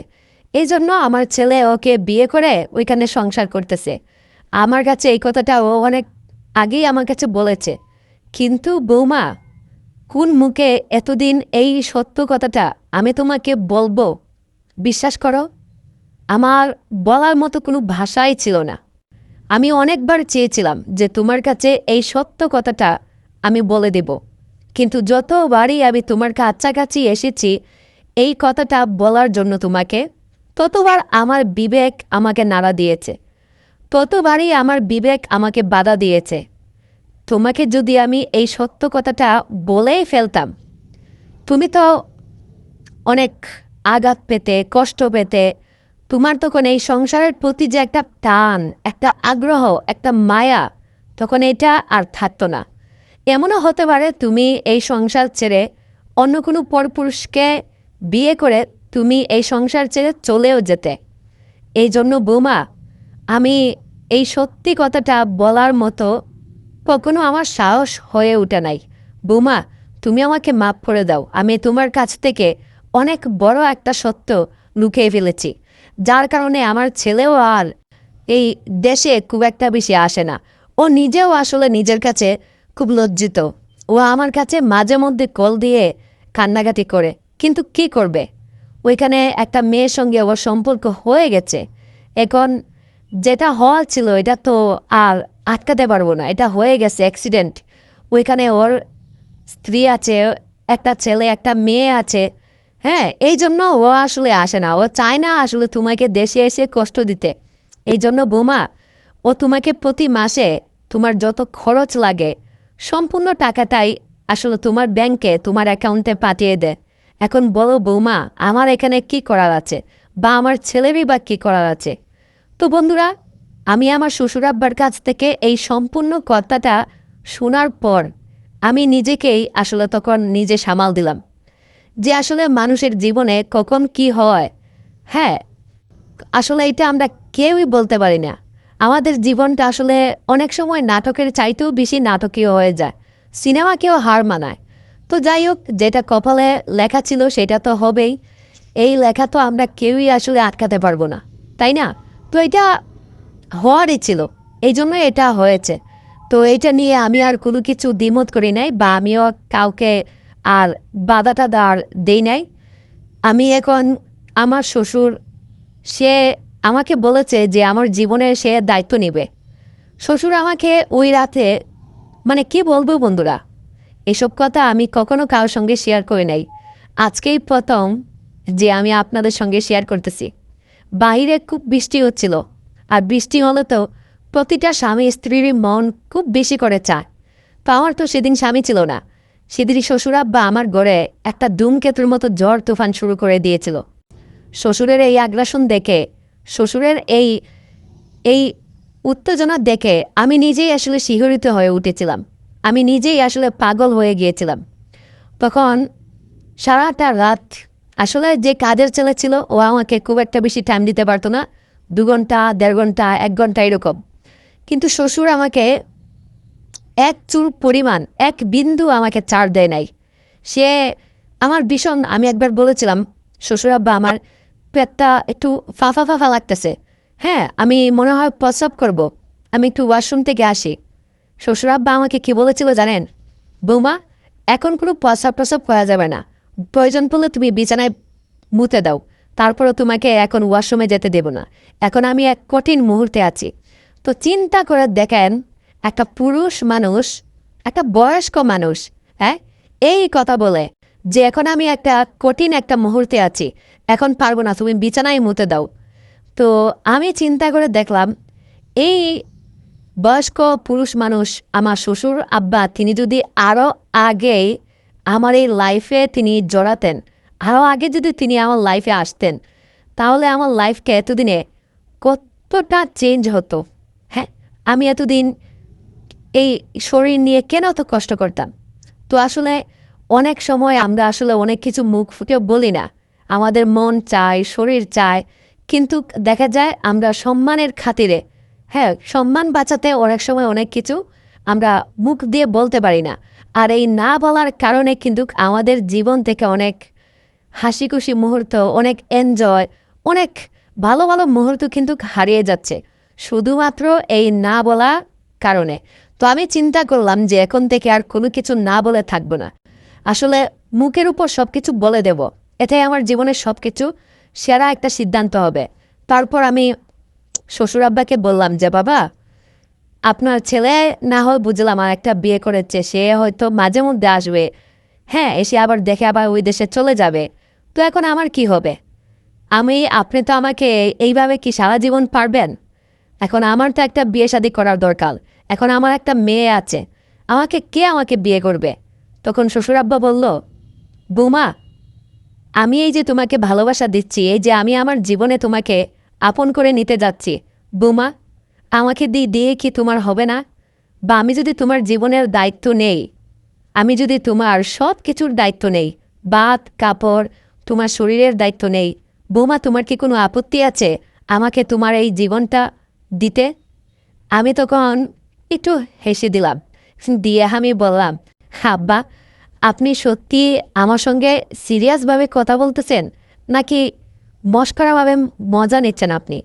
এই জন্য আমার ছেলে ওকে বিয়ে করে ওইখানে সংসার করতেছে। আমার কাছে এই কথাটা ও অনেক আগেই আমার কাছে বলেছে। কিন্তু বৌমা, কোন মুখে এতদিন এই সত্য কথাটা আমি তোমাকে বলবো? বিশ্বাস করো, আমার বলার মতো কোনো ভাষাই ছিল না। আমি অনেকবার চেয়েছিলাম যে তোমার কাছে এই সত্য কথাটা আমি বলে দেব, কিন্তু যতবারই আমি তোমার কাছাকাছি এসেছি এই কথাটা বলার জন্য তোমাকে, ততবার আমার বিবেক আমাকে নাড়া দিয়েছে, ততবারই আমার বিবেক আমাকে বাধা দিয়েছে। তোমাকে যদি আমি এই সত্য কথাটা বলেই ফেলতাম, তুমি তো অনেক আঘাত পেতে, কষ্ট পেতে, তোমার তখন এই সংসারের প্রতি যে একটা টান, একটা আগ্রহ, একটা মায়া, তখন এটা আর থাকতো না। এমনও হতে পারে তুমি এই সংসার ছেড়ে অন্য কোনো পরপুরুষকে বিয়ে করে তুমি এই সংসার ছেড়ে চলেও যেতে। এই জন্য বৌমা, আমি এই সত্যি কথাটা বলার মতো কখনো আমার সাহস হয়ে ওঠে নাই। বৌমা, তুমি আমাকে মাফ করে দাও, আমি তোমার কাছ থেকে অনেক বড় একটা সত্য লুকিয়ে ফেলেছি, যার কারণে আমার ছেলেও আর এই দেশে খুব একটা বেশি আসে না। ও নিজেও আসলে নিজের কাছে খুব লজ্জিত। ও আমার কাছে মাঝে মধ্যে কল দিয়ে কান্নাকাটি করে, কিন্তু কি করবে, ওইখানে একটা মেয়ের সঙ্গে ওর সম্পর্ক হয়ে গেছে। এখন যেটা হওয়ার ছিল এটা তো আর আটকাতে পারবো না, এটা হয়ে গেছে অ্যাক্সিডেন্ট। ওইখানে ওর স্ত্রী আছে, একটা ছেলে, একটা মেয়ে আছে। হ্যাঁ, এই জন্য ও আসলে আসে না, ও চায় না আসলে তোমাকে দেশে এসে কষ্ট দিতে। এই জন্য বৌমা, ও তোমাকে প্রতি মাসে তোমার যত খরচ লাগে সম্পূর্ণ টাকাটাই আসলে তোমার ব্যাংকে, তোমার অ্যাকাউন্টে পাঠিয়ে দেয়। এখন বলো বৌমা, আমার এখানে কি করার আছে, বা আমার ছেলেরই বা কী করার আছে? তো বন্ধুরা, আমি আমার শ্বশুরাব্বার কাছ থেকে এই সম্পূর্ণ কথাটা শোনার পর আমি নিজেকেই আসলে তখন নিজে সামাল দিলাম যে আসলে মানুষের জীবনে কখন কি হয়। হ্যাঁ, আসলে এটা আমরা কেউই বলতে পারি না। আমাদের জীবনটা আসলে অনেক সময় নাটকের চাইতেও বেশি নাটকীয় হয়ে যায়, সিনেমাকেও হার মানায়। তো যাই হোক, যেটা কপালে লেখা ছিল সেটা তো হবেই। এই লেখা তো আমরা কেউই আসলে আটকাতে পারবো না, তাই না? তো এটা হওয়ারই ছিল, এই জন্য এটা হয়েছে। তো এটা নিয়ে আমি আর কোনো কিছু দ্বিমত করি নাই, বা আমিও কাউকে আর বাধাটা আর দেই নাই। আমি এখন আমার শ্বশুর, সে আমাকে বলেছে যে আমার জীবনের সে দায়িত্ব নেবে। শ্বশুর আমাকে ওই রাতে, মানে কি বলবো বন্ধুরা, এসব কথা আমি কখনো কারোর সঙ্গে শেয়ার করি নাই, আজকেই প্রথম যে আমি আপনাদের সঙ্গে শেয়ার করতেছি। বাইরে খুব বৃষ্টি হচ্ছিল, আর বৃষ্টি হলে তো প্রতিটা স্বামী স্ত্রীর মন খুব বেশি করে চায়। তো আমার তো সেদিন স্বামী ছিল না। সেদিন শ্বশুরাব্বা আমার ঘরে একটা ধূমকেতুর মতো ঝড় তুফান শুরু করে দিয়েছিল। শ্বশুরের এই আগ্রাসন দেখে, শ্বশুরের এই এই উত্তেজনা দেখে আমি নিজেই আসলে শিহরিত হয়ে উঠেছিলাম। আমি নিজেই আসলে পাগল হয়ে গিয়েছিলাম। তখন সারাটা রাত আসলে যে কাজের ছেলে ছিল ও আমাকে খুব একটা বেশি টাইম দিতে পারতো না, 2 ঘন্টা 1.5 ঘন্টা 1 ঘন্টা এরকম। কিন্তু শ্বশুর আমাকে এক চুল পরিমাণ, এক বিন্দু আমাকে ছাড় দেয় নাই। সে আমার ভীষণ, আমি একবার বলেছিলাম, শ্বশুর আব্বা আমার পেটটা একটু ফাফা ফাফা লাগতেছে, হ্যাঁ আমি মনে হয় প্রস্রাব করব, আমি একটু ওয়াশরুম থেকে আসি। শ্বশুর আব্বা আমাকে কী বলেছিল জানেন? বৌমা, এখন কোনো প্রস্রাব করা যাবে না, প্রয়োজন পড়লে তুমি বিছানায় মুতে দাও, তারপরও তোমাকে এখন ওয়াশরুমে যেতে দেব না, এখন আমি এক কঠিন মুহূর্তে আছি। তো চিন্তা করে দেখেন, একটা পুরুষ মানুষ, একটা বয়স্ক মানুষ, হ্যাঁ, এই কথা বলে যে এখন আমি একটা কঠিন একটা মুহূর্তে আছি, এখন পারবো না, তুমি বিছানায় মুতে দাও। তো আমি চিন্তা করে দেখলাম, এই বয়স্ক পুরুষ মানুষ আমার শ্বশুর আব্বা, তিনি যদি আরও আগে আমার এই লাইফে তিনি জড়াতেন, আরও আগে যদি তিনি আমার লাইফে আসতেন, তাহলে আমার লাইফকে এতদিনে কতটা চেঞ্জ হতো। হ্যাঁ, আমি এতদিন এই শরীর নিয়ে কেন অত কষ্ট করতাম? তো আসলে অনেক সময় আমরা আসলে অনেক কিছু মুখ ফুটে বলি না, আমাদের মন চায়, শরীর চায়, কিন্তু দেখা যায় আমরা সম্মানের খাতিরে, হ্যাঁ, সম্মান বাঁচাতে অনেক সময় অনেক কিছু আমরা মুখ দিয়ে বলতে পারি না। আর এই না বলার কারণে কিন্তু আমাদের জীবন থেকে অনেক হাসি খুশি মুহূর্ত, অনেক এনজয়, অনেক ভালো ভালো মুহূর্ত কিন্তু হারিয়ে যাচ্ছে শুধুমাত্র এই না বলা কারণে। তো আমি চিন্তা করলাম যে এখন থেকে আর কোনো কিছু না বলে থাকবো না, আসলে মুখের উপর সব কিছু বলে দেব, এটাই আমার জীবনের সব কিছু সেরা একটা সিদ্ধান্ত হবে। তারপর আমি শ্বশুর আব্বাকে বললাম যে বাবা, আপনার ছেলে না হয় বুঝলাম আর একটা বিয়ে করেছে, সে হয়তো মাঝে মধ্যে আসবে, হ্যাঁ, এসে আবার দেখে আবার ওই দেশে চলে যাবে, তো এখন আমার কি হবে? আপনি তো আমাকে এইভাবে কি সারা জীবন পারবেন? এখন আমার তো একটা বিয়ে শাদী করার দরকার, এখন আমার একটা মেয়ে আছে, আমাকে বিয়ে করবে? তখন শ্বশুর আব্বা বলল, বৌমা, আমি এই যে তোমাকে ভালোবাসা দিচ্ছি, এই যে আমি আমার জীবনে তোমাকে আপন করে নিতে যাচ্ছি, বৌমা, আমাকে দিয়ে কি তোমার হবে না? বা আমি যদি তোমার জীবনের দায়িত্ব নেই, আমি যদি তোমার সব কিছুর দায়িত্ব নেই, ভাত কাপড়, তোমার শরীরের দায়িত্ব নেই, বৌমা, তোমার কি কোনো আপত্তি আছে আমাকে তোমার এই জীবনটা দিতে? আমি তখন একটু হেসে দিলাম, দিয়ে আমি বললাম, আব্বা, আপনি সত্যি আমার সঙ্গে সিরিয়াসভাবে কথা বলতেছেন নাকি মশকরাভাবে মজা নিচ্ছেন আপনি?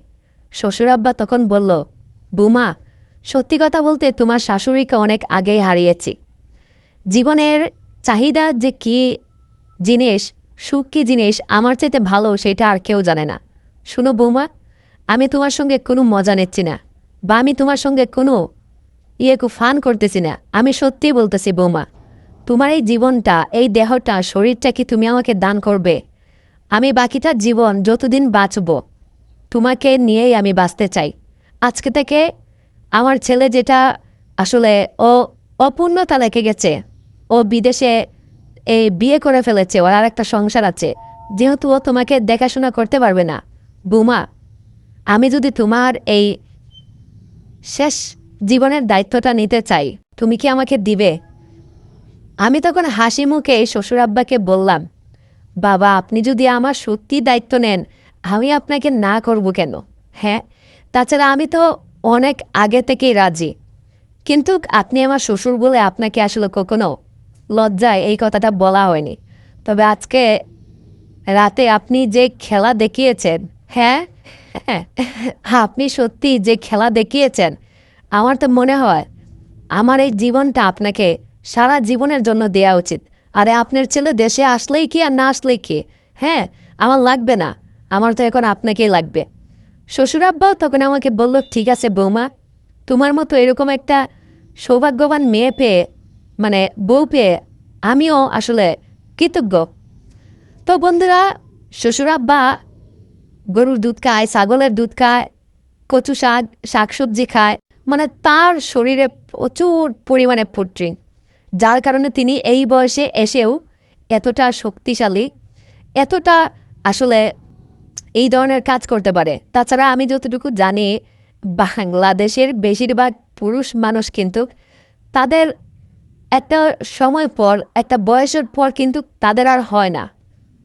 শ্বশুর আব্বা তখন বলল, বৌমা, সত্যি কথা বলতে তোমার শাশুড়িকে অনেক আগেই হারিয়েছি। জীবনের চাহিদা যে কী জিনিস, সুখ কী জিনিস, আমার চাইতে ভালো সেটা আর কেউ জানে না। শুনো বৌমা, আমি তোমার সঙ্গে কোনো মজা নিচ্ছি না, বা আমি তোমার সঙ্গে কোনো ফান করতেছি না, আমি সত্যিই বলতেছি বৌমা, তোমার এই জীবনটা, এই দেহটা, শরীরটা কি তুমি আমাকে দান করবে? আমি বাকিটা জীবন যতদিন বাঁচব তোমাকে নিয়েই আমি বাঁচতে চাই। আজকে থেকে আমার ছেলে যেটা আসলে অপূর্ণতা লেগে গেছে, ও বিদেশে বিয়ে করে ফেলেছে, ওর আর একটা সংসার আছে, যেহেতু ও তোমাকে দেখাশোনা করতে পারবে না, বৌমা, আমি যদি তোমার এই শেষ জীবনের দায়িত্বটা নিতে চাই, তুমি কি আমাকে দিবে? আমি তখন হাসি মুখে শ্বশুর আব্বাকে বললাম, বাবা, আপনি যদি আমার সত্যি দায়িত্ব নেন, আমি আপনাকে না করব কেন? হ্যাঁ, তাছাড়া আমি তো অনেক আগে থেকেই রাজি, কিন্তু আপনি আমার শ্বশুর বলে আপনাকে আসলে কখনো লজ্জায় এই কথাটা বলা হয়নি। তবে আজকে রাতে আপনি যে খেলা দেখিয়েছেন, হ্যাঁ হ্যাঁ, আপনি সত্যি যে খেলা দেখিয়েছেন, আমার তো মনে হয় আমার এই জীবনটা আপনাকে সারা জীবনের জন্য দেয়া উচিত। আরে আপনার ছেলে দেশে আসলেই কি আর না আসলেই কি, হ্যাঁ, আমার লাগবে না, আমার তো এখন আপনাকেই লাগবে। শ্বশুর আব্বাও তখন আমাকে বলল, ঠিক আছে বৌমা, তোমার মতো এরকম একটা সৌভাগ্যবান মেয়ে পেয়ে, মানে বউ পেয়ে আমিও আসলে কৃতজ্ঞ। তো বন্ধুরা, শ্বশুর আব্বা গরুর দুধ খায়, ছাগলের দুধ খায়, কচু শাকসবজি খায়, মানে তার শরীরে প্রচুর পরিমাণে প্রোটিন, যার কারণে তিনি এই বয়সে এসেও এতটা শক্তিশালী, এতটা আসলে এই ধরনের কাজ করতে পারে। তাছাড়া আমি যতটুকু জানি বাংলাদেশের বেশিরভাগ পুরুষ মানুষ কিন্তু তাদের একটা সময় পর, একটা বয়সের পর কিন্তু তাদের আর হয় না,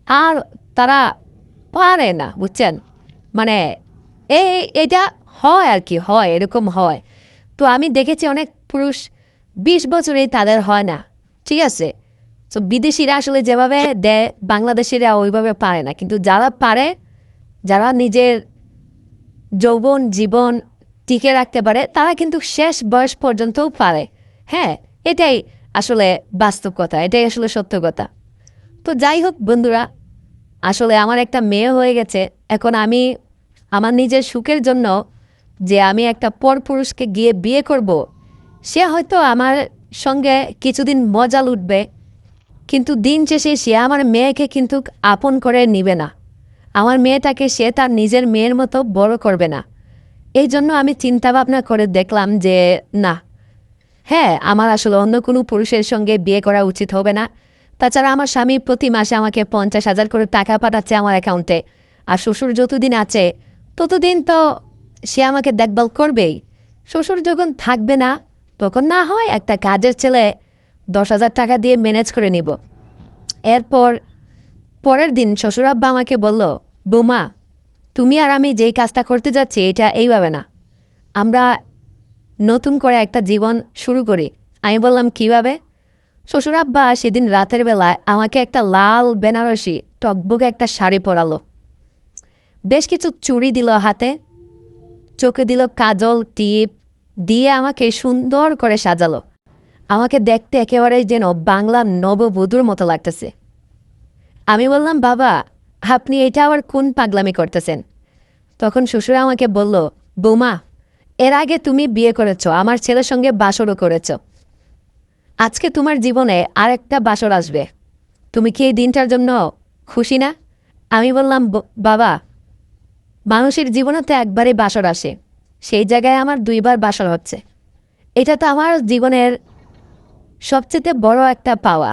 আর তারা পারে না, বুঝছেন? মানে এটা হয় আর কি, হয়, এরকম হয়। তো আমি দেখেছি অনেক পুরুষ 20 বছরেই তাদের হয় না, ঠিক আছে? তো বিদেশিরা আসলে যেভাবে দেয় বাংলাদেশিরা ওইভাবে পারে না, কিন্তু যারা পারে, যারা নিজের যৌবন জীবন টিকে রাখতে পারে, তারা কিন্তু শেষ বয়স পর্যন্তও পারে। হ্যাঁ, এটাই আসলে বাস্তব কথা, এটাই আসলে সত্য কথা। তো যাই হোক বন্ধুরা, আসলে আমার একটা মেয়ে হয়ে গেছে। এখন আমি আমার নিজের সুখের জন্য যে আমি একটা পরপুরুষকে গিয়ে বিয়ে করব, সে হয়তো আমার সঙ্গে কিছুদিন মজা লুটবে, কিন্তু দিন শেষে সে আমার মেয়েকে কিন্তু আপন করে নিবে না। আমার মেয়েটাকে সে তার নিজের মেয়ের মতো বড় করবে না। এই জন্য আমি চিন্তা ভাবনা করে দেখলাম যে না, হ্যাঁ, আমার আসলে অন্য কোনো পুরুষের সঙ্গে বিয়ে করা উচিত হবে না। তাছাড়া আমার স্বামী প্রতি মাসে আমাকে 50,000 করে টাকা পাঠাচ্ছে আমার অ্যাকাউন্টে, আর শ্বশুর যতদিন আছে ততদিন তো সে আমাকে দেখভাল করবেই। শ্বশুর যখন থাকবে না, তখন না হয় একটা কাজের ছেলে 10,000 টাকা দিয়ে ম্যানেজ করে নিব। এরপর পরের দিন শ্বশুর আব্বা আমাকে বলল, বৌমা, তুমি আর আমি যেই কাজটা করতে যাচ্ছি এটা এইভাবে না, আমরা নতুন করে একটা জীবন শুরু করি। আমি বললাম, কিভাবে? শ্বশুর আব্বা সেদিন রাতের বেলায় আমাকে একটা লাল বেনারসি টকবকে একটা শাড়ি পরালো, বেশ কিছু চুড়ি দিল হাতে, চোখে দিল কাজল টিপ দিয়ে আমাকে সুন্দর করে সাজালো। আমাকে দেখতে একেবারে যেন বাংলা নববধূর মতো লাগতেছে। আমি বললাম, বাবা, আপনি এটা আবার কোন পাগলামি করতেছেন? তখন শ্বশুর আমাকে বলল, বৌমা, এর আগে তুমি বিয়ে করেছ, আমার ছেলের সঙ্গে বাসরও করেছ, আজকে তোমার জীবনে আরেকটা বাসর আসবে, তুমি কি এই দিনটার জন্য খুশি না? আমি বললাম, বাবা, মানুষের জীবনে তো একবারই বাসর আসে, সেই জায়গায় আমার 2বার বাসর হচ্ছে, এটা তো আমার জীবনের সবচেয়ে বড় একটা পাওয়া।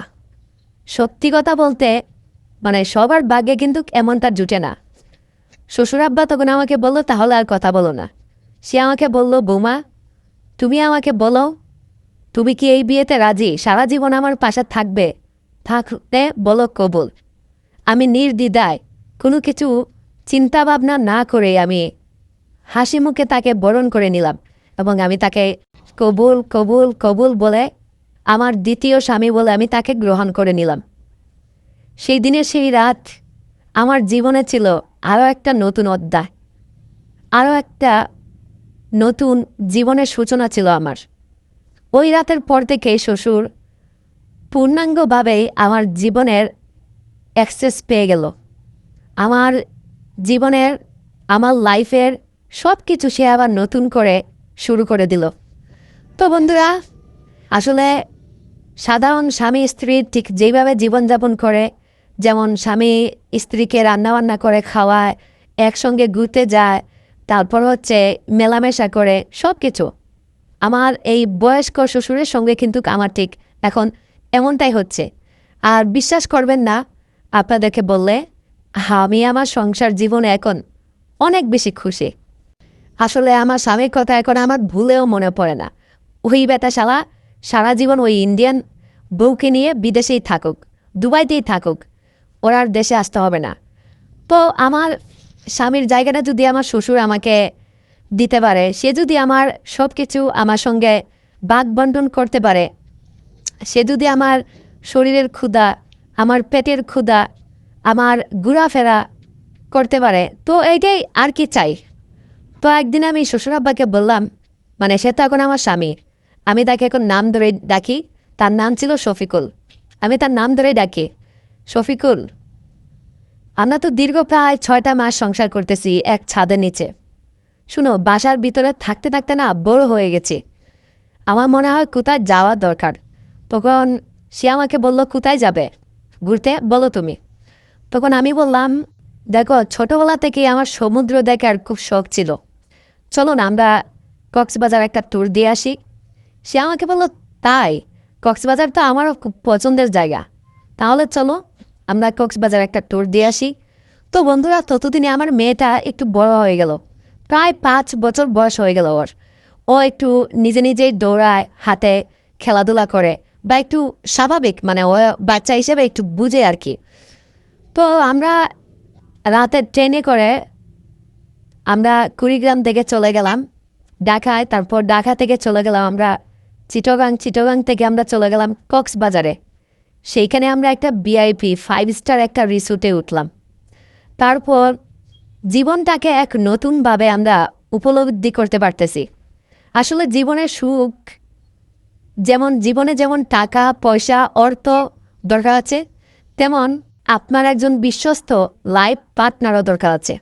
সত্যি কথা বলতে মানে সবার ভাগ্যে কিন্তু এমনটা জুটে না। শ্বশুর আব্বা তখন আমাকে বললো, তাহলে আর কথা বলো না। সে আমাকে বলল, বৌমা, তুমি আমাকে বলো, তুমি কি এই বিয়েতে রাজি? সারা জীবন আমার পাশে থাকবে? থাকতে বলো কবুল। আমি নির্দ্বিধায় কোনো কিছু চিন্তা ভাবনা না করে আমি হাসি মুখে তাকে বরণ করে নিলাম, এবং আমি তাকে কবুল কবুল কবুল বলে আমার দ্বিতীয় স্বামী বলে আমি তাকে গ্রহণ করে নিলাম। সেই দিনের সেই রাত আমার জীবনে ছিল আরও একটা নতুন অধ্যায়, আরও একটা নতুন জীবনের সূচনা ছিল আমার। ওই রাতের পর থেকে শ্বশুর পূর্ণাঙ্গভাবেই আমার জীবনের অ্যাক্সেস পেয়ে গেল। আমার জীবনের, আমার লাইফের সব কিছু সে আবার নতুন করে শুরু করে দিল। তো বন্ধুরা, আসলে সাধারণ স্বামী স্ত্রী ঠিক যেইভাবে জীবনযাপন করে, যেমন স্বামী স্ত্রীকে রান্নাবান্না করে খাওয়ায়, একসঙ্গে ঘুরতে যায়, তারপর হচ্ছে মেলামেশা করে, সব কিছু আমার এই বয়স্ক শ্বশুরের সঙ্গে কিন্তু আমার ঠিক এখন এমনটাই হচ্ছে। আর বিশ্বাস করবেন না আপনাদেরকে বললে, আমি আমার সংসার জীবনে এখন অনেক বেশি খুশি। আসলে আমার স্বামীর কথা এখন আমার ভুলেও মনে পড়ে না। ওই বেটা শালা সারা জীবন ওই ইন্ডিয়ান বউকে নিয়ে বিদেশেই থাকুক, দুবাইতেই থাকুক, ওর আর দেশে আসতে হবে না। তো আমার স্বামীর জায়গাটা যদি আমার শ্বশুর আমাকে দিতে পারে, সে যদি আমার সব কিছু আমার সঙ্গে ভাগ বন্টন করতে পারে, সে যদি আমার শরীরের ক্ষুধা, আমার পেটের ক্ষুধা, আমার ঘোরাফেরা করতে পারে, তো এইটাই আর কি চাই। তো একদিন আমি শ্বশুর আব্বাকে বললাম, মানে সে তো এখন আমার স্বামী, আমি তাকে এখন নাম ধরে ডাকি, তার নাম ছিল শফিকুল, আমি তার নাম ধরে ডাকি, শফিকুল, আমরা তো দীর্ঘ প্রায় 6টা মাস সংসার করতেছি এক ছাদের নিচে। শুনো, বাসার ভিতরে থাকতে থাকতে না বড় হয়ে গেছি, আমার মনে হয় কোথায় যাওয়া দরকার। তখন সে আমাকে বলল, কোথায় যাবে ঘুরতে বলো তুমি? তখন আমি বললাম, দেখো, ছোটোবেলা থেকেই আমার সমুদ্র দেখার খুব শখ ছিল, চলো না আমরা কক্সবাজার একটা ট্যুর দিয়ে আসি। সে আমাকে বলল, তাই? কক্সবাজার তো আমারও খুব পছন্দের জায়গা। তাহলে চলো আমরা কক্সবাজার একটা ট্যুর দিয়ে আসি। তো বন্ধুরা, ততদিনে আমার মেয়েটা একটু বড় হয়ে গেল, প্রায় 5 বছর বয়স হয়ে গেল ওর। ও একটু নিজে নিজেই দৌড়ায়, হাতে খেলাধুলা করে, বা একটু স্বাভাবিক, মানে ও বাচ্চা হিসেবে একটু বুঝে আর কি। তো আমরা রাতে ট্রেনে করে আমরা কুড়িগ্রাম থেকে চলে গেলাম ঢাকায়। তারপর ঢাকা থেকে চলে গেলাম আমরা চিটাগাং। চিটাগাং থেকে আমরা চলে গেলাম কক্সবাজারে। সেইখানে আমরা একটা VIP 5 স্টার একটা রিসোর্টে উঠলাম। তারপর জীবনটাকে এক নতুনভাবে আমরা উপলব্ধি করতে পারতেছি। আসলে জীবনের সুখ, জীবনে যেমন টাকা পয়সা অর্থ দরকার আছে, তেমন আপনার একজন বিশ্বস্ত লাইফ পার্টনারও দরকার আছে।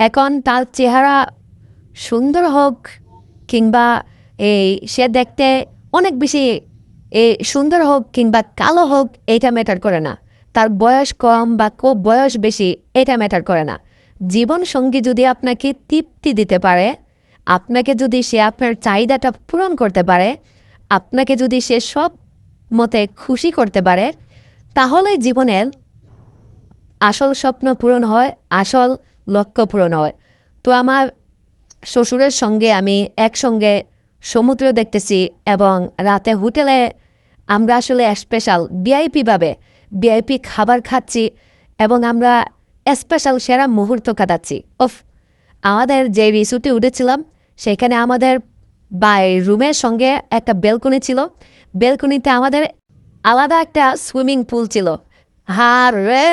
এখন তার চেহারা সুন্দর হোক কিংবা সে দেখতে অনেক বেশি সুন্দর হোক কিংবা কালো হোক, এটা ম্যাটার করে না। তার বয়স কম বা খুব বয়স বেশি, এটা ম্যাটার করে না। জীবন সঙ্গী যদি আপনাকে তৃপ্তি দিতে পারে, আপনাকে যদি সে আপনার চাহিদাটা পূরণ করতে পারে, আপনাকে যদি সে সব মতে খুশি করতে পারে, তাহলে জীবনের আসল স্বপ্ন পূরণ হয়, আসল লক্ষ্য পূরণ হয়। তো আমার শ্বশুরের সঙ্গে আমি একসঙ্গে সমুদ্র দেখতেছি এবং রাতে হোটেলে আমরা আসলে স্পেশাল ভিআইপি খাবার খাচ্ছি এবং আমরা স্পেশাল সেরা মুহূর্ত কাটাচ্ছি। আমাদের যে রিসোর্টে উঠেছিলাম সেখানে আমাদের রুমের সঙ্গে একটা বেলকনি ছিল। বেলকনিতে আমাদের আলাদা একটা সুইমিং পুল ছিল। রে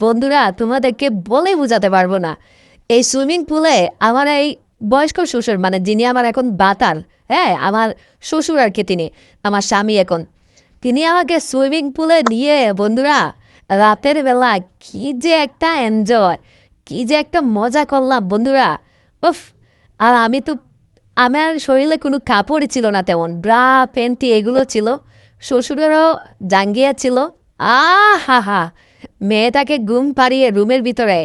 বন্ধুরা, তোমাদেরকে বলে বোঝাতে পারবো না। এই সুইমিং পুলে আমার এই বয়স্ক শ্বশুর, মানে যিনি আমার এখন বাতার, হ্যাঁ আমার শ্বশুর আর কি, তিনি আমার স্বামী এখন, তিনি আমাকে সুইমিং পুলে নিয়ে বন্ধুরা রাতের বেলা কি যে একটা এনজয়, কি যে একটা মজা করলাম বন্ধুরা। আর আমার শরীরে কোনো কাপড়ই ছিল না তেমন, ব্রা প্যান্টি এগুলো ছিল। শ্বশুরেরও জাঙ্গিয়া ছিল। হা মেয়েটাকে ঘুম পাড়িয়ে রুমের ভিতরে,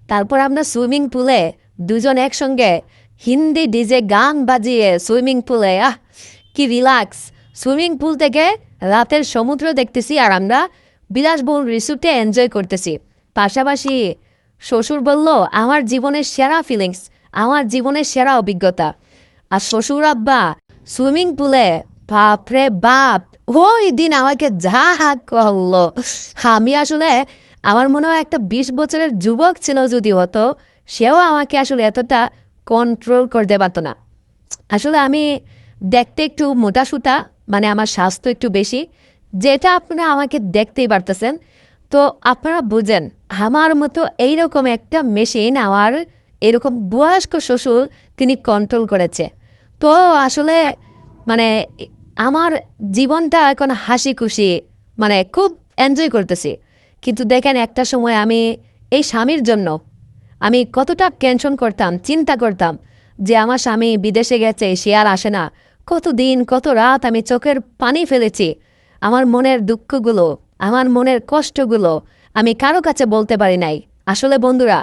তারপর আমরা সুইমিং পুলে দুজন একসঙ্গে হিন্দি ডিজে গান বাজিয়ে সুইমিং পুলে, কি রিল্যাক্স। সুইমিং পুল থেকে রাতের সমুদ্র দেখতেছি আর আমরা বিলাসবহুল রিসোর্টে এনজয় করতেছি। পাশাপাশি শ্বশুর বলল আমার জীবনের সেরা ফিলিংস, আমার জীবনের সেরা অভিজ্ঞতা। আর শ্বশুর আব্বা সুইমিং পুলে, বাপরে বাপ, ওই দিন আমাকে যা হাত করলো। আমি আসলে, আমার মনে হয় একটা 20 বছরের যুবক ছিল যদি হতো, সেও আমাকে আসলে এতটা কন্ট্রোল করতে পারতো না। আসলে আমি দেখতে একটু মোটাসুটা, মানে আমার স্বাস্থ্য একটু বেশি, যেটা আপনারা আমাকে দেখতেই পারতেছেন। তো আপনারা বুঝেন আমার মতো এইরকম একটা মেশিন আমার এরকম বয়স্ক শ্বশুর তিনি কন্ট্রোল করেছে। তো আসলে মানে আমার জীবনটা এখন হাসি খুশি, মানে খুব এনজয় করতেছি। কিন্তু দেখেন একটা সময় আমি এই স্বামীর জন্য আমি কতটা টেনশন করতাম, চিন্তা করতাম যে আমার স্বামী বিদেশে গেছে, সে আর আসে না। কত দিন কত রাত আমি চোখের পানি ফেলেছি। আমার মনের দুঃখগুলো, আমার মনের কষ্টগুলো আমি কারো কাছে বলতে পারি নাই। আসলে বন্ধুরা,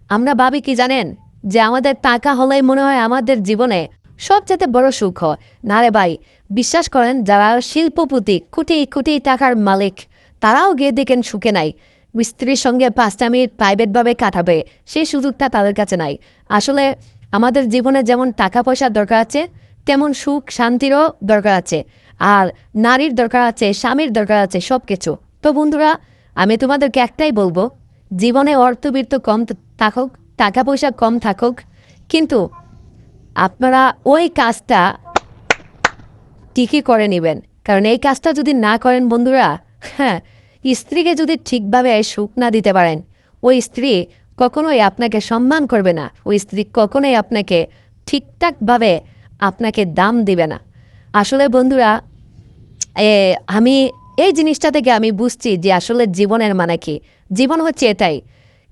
আমরা ভাবি কি জানেন, যে আমাদের টাকা হলেই মনে হয় আমাদের জীবনে সবচেয়ে বড় সুখ হয়। না রে ভাই, বিশ্বাস করেন যারা শিল্পপতি, কোটি কোটি টাকার মালিক, তারাও গিয়ে দেখেন সুখে নাই। স্ত্রীর সঙ্গে 5টা মিনিট প্রাইভেটভাবে কাটাবে সেই সুযোগটা তাদের কাছে নাই। আসলে আমাদের জীবনে যেমন টাকা পয়সার দরকার আছে, তেমন সুখ শান্তিরও দরকার আছে। আর নারীর দরকার আছে, স্বামীর দরকার আছে, সব কিছু। তো বন্ধুরা, আমি তোমাদেরকে একটাই বলবো, জীবনে অর্থবিত্ত কম থাকুক, টাকা পয়সা কম থাকুক, কিন্তু আপনারা ওই কাজটা ঠিকই করে নেবেন। কারণ এই কাজটা যদি না করেন বন্ধুরা, হ্যাঁ, স্ত্রীকে যদি ঠিকভাবে সুখ না দিতে পারেন, ওই স্ত্রী কখনোই আপনাকে সম্মান করবে না, ওই স্ত্রী কখনোই আপনাকে ঠিকঠাকভাবে আপনাকে দাম দিবে না। আসলে বন্ধুরা, আমি এই জিনিসটা থেকে আমি বুঝছি যে আসলে জীবনের মানে কি। জীবন হচ্ছে এটাই,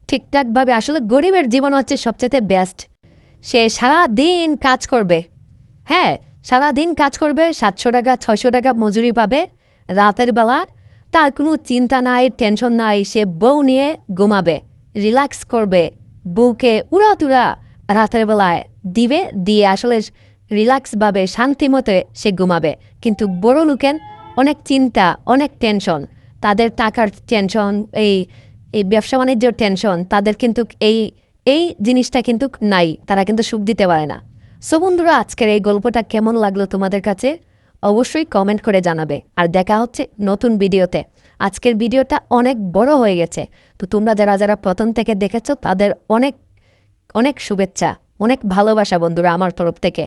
ঠিকঠাকভাবে, আসলে গরিবের জীবন হচ্ছে সবচেয়ে বেস্ট। সে সারা দিন কাজ করবে, হ্যাঁ সারাদিন কাজ করবে, 700 টাকা 600 টাকা মজুরি পাবে। রাতের বেলা তার কোনো চিন্তা নাই, টেনশন নাই, সে বউ নিয়ে ঘুমাবে, রিল্যাক্স করবে, বউকে উড়াতুরা রাতের বেলায় দিবে, দিয়ে আসলে রিল্যাক্সভাবে শান্তিমতে সে ঘুমাবে। কিন্তু বড় লোকের অনেক চিন্তা, অনেক টেনশন, তাদের টাকার টেনশন, এই এই ব্যবসা বাণিজ্যের টেনশন, তাদের কিন্তু এই এই জিনিসটা কিন্তু নাই, তারা কিন্তু সুখ দিতে পারে না। সো বন্ধুরা, আজকের এই গল্পটা কেমন লাগলো তোমাদের কাছে অবশ্যই কমেন্ট করে জানাবে। আর দেখা হচ্ছে নতুন ভিডিওতে। আজকের ভিডিওটা অনেক বড় হয়ে গেছে, তো তোমরা যারা যারা প্রথম থেকে দেখেছো তাদের অনেক অনেক শুভেচ্ছা, অনেক ভালোবাসা বন্ধুরা আমার তরফ থেকে।